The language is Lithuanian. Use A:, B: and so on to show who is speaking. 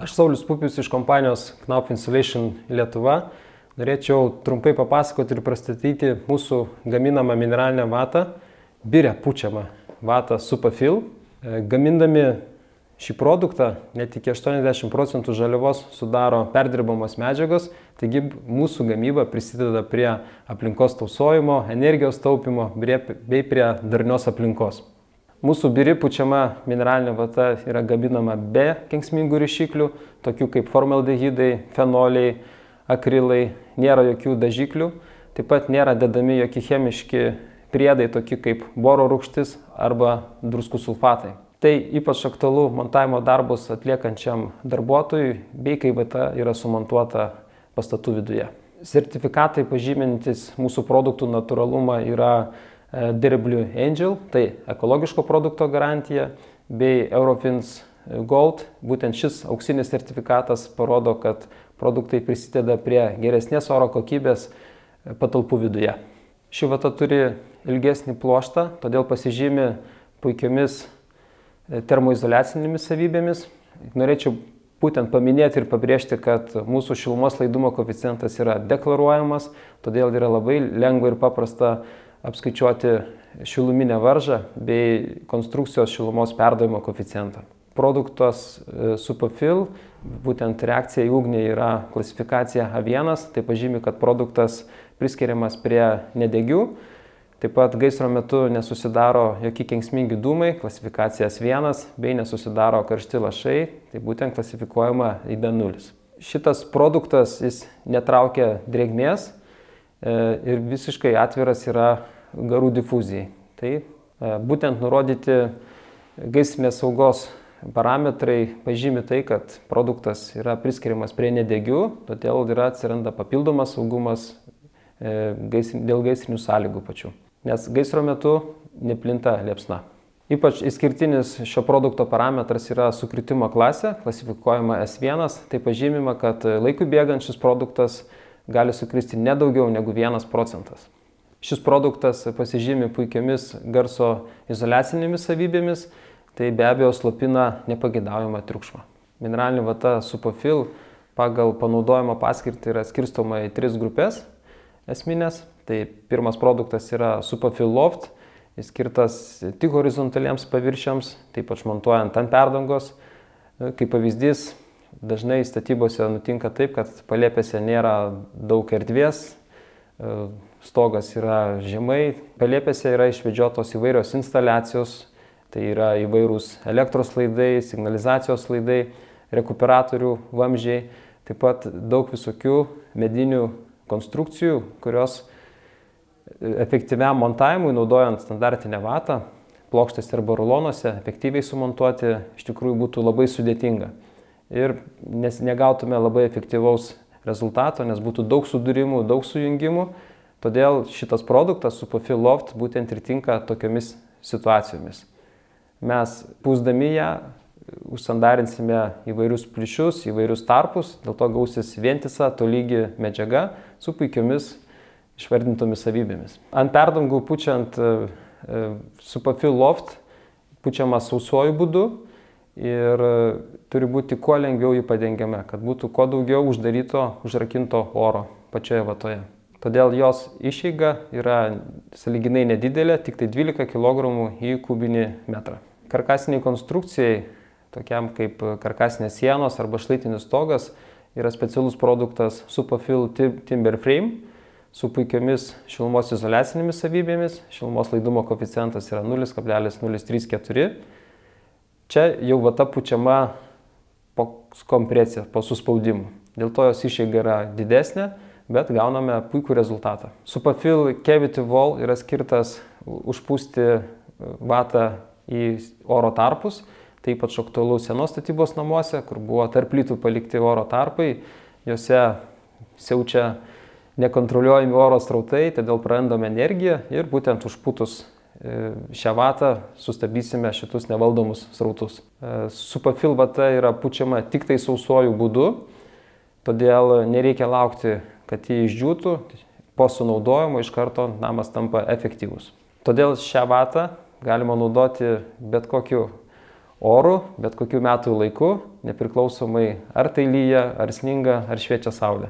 A: Aš Saulius Pupius iš kompanijos Knauf Insulation Lietuva. Norėčiau trumpai papasakoti ir pristatyti mūsų gaminamą mineralinę vatą, birę pučiamą vatą Supafil. Gamindami šį produktą net iki 80% žaliavos sudaro perdirbamos medžiagos, taigi mūsų gamyba prisideda prie aplinkos tausojimo, energijos taupimo bei prie darnios aplinkos. Mūsų biri pučiama mineralinė vata yra gaminama be kenksmingų rišiklių, tokių kaip formaldehidai, fenoliai, akrilai, nėra jokių dažiklių, taip pat nėra dedami jokie chemiški priedai, tokie kaip boro rūgštis arba druskų sulfatai. Tai ypač aktualu montavimo darbus atliekančiam darbuotojui, bei kai vata yra sumontuota pastatų viduje. Sertifikatai pažymintis mūsų produktų natūralumą yra Durable Angel, tai ekologiško produkto garantija, bei Eurofins Gold. Būtent šis auksinis sertifikatas parodo, kad produktai prisideda prie geresnės oro kokybės patalpų viduje. Ši vata turi ilgesnį pluoštą, todėl pasižymi puikiomis termoizoliacinėmis savybėmis. Norėčiau būtent paminėti ir pabrėžti, kad mūsų šilumos laidumo koeficientas yra deklaruojamas, todėl yra labai lengva ir paprasta apskaičiuoti šiluminę varžą bei konstrukcijos šilumos perdavimo koeficientą. Produktas Supafil, būtent reakcija į ugnį yra klasifikacija A1, tai pažymi, kad produktas priskiriamas prie nedegių. Taip pat gaisro metu nesusidaro jokie kenksmingi dūmai, klasifikacija S1, bei nesusidaro karšti lašai, tai būtent klasifikuojama į D0. Šitas produktas jis netraukia drėgmės ir visiškai atviras yra garų difuzijai. Tai būtent nurodyti gaisrinės saugos parametrai pažymi tai, kad produktas yra priskiriamas prie nedegių, todėl atsiranda papildomas saugumas dėl gaisrinių sąlygų pačių, nes gaisro metu neplinta liepsna. Ypač išskirtinis šio produkto parametras yra sukritimo klasė, klasifikuojama S1, tai pažymima, kad laikui bėgant šis produktas gali sukristi nedaugiau negu 1%. Šis produktas pasižymi puikiamis garso izoliacinėmis savybėmis, tai be abejo slopina nepageidaujamą triukšmą. Mineralinė vata Supafil pagal panaudojimo paskirtį yra skirstoma į 3 grupės esminės. Tai pirmas produktas yra Supafil Loft, jis skirtas tik horizontaliems paviršiams, taip pat montuojant ant perdangos. Kaip pavyzdys, dažnai statybose nutinka taip, kad palėpėse nėra daug erdvės, stogas yra žemai, palėpėse yra išvedžiotos įvairios instaliacijos, tai yra įvairūs elektros laidai, signalizacijos laidai, rekuperatorių vamzdžiai, taip pat daug visokių medinių konstrukcijų, kurios efektyviam montavimui, naudojant standartinę vatą, plokštėse arba rulonuose, efektyviai sumontuoti iš tikrųjų būtų labai sudėtinga. Ir negautume labai efektyvaus rezultato, nes būtų daug sudūrimų, daug sujungimų. Todėl šitas produktas Supafil Loft būtent ir tinka tokiomis situacijomis. Mes pūsdami ją užsandarinsime įvairius plyšius, įvairius tarpus, dėl to gausis vientisa, tolygi medžiaga su puikiomis išvardintomis savybėmis. Ant perdangų pučiant Supafil Loft pučiamas sausuoju būdu ir turi būti kuo lengviau jį padengiame, kad būtų kuo daugiau uždaryto, užrakinto oro pačioje vatoje. Todėl jos išeiga yra sąlyginai nedidelė, tik tai 12 kg į kubinį metrą. Karkasiniai konstrukcijai, tokiam kaip karkasinės sienos arba šlaitinis stogas, yra specialus produktas Supafil Timber Frame su puikiomis šilumos izoliacinėmis savybėmis. Šilumos laidumo koeficientas yra 0,034. Čia jau vata pučiama po kompresija, po suspaudimu. Dėl to jos išeiga yra didesnė, bet gauname puikų rezultatą. Supafil Cavity Wall yra skirtas užpūsti vatą į oro tarpus. Tai ypač aktualu senos statybos namuose, kur buvo tarp plytų palikti oro tarpai. Jose siaučia nekontroliuojami oro srautai, todėl prarandame energiją ir būtent užpūtus šią vatą sustabdysime šitus nevaldomus srautus. Supafil vata yra pučiama tik tai sausuoju būdu, todėl nereikia laukti, kad jį išdžiūtų, po sunaudojimo iš karto namas tampa efektyvus. Todėl šią vatą galima naudoti bet kokiu oru, bet kokiu metų laiku, nepriklausomai ar tai lyja, ar sninga, ar šviečia saulė.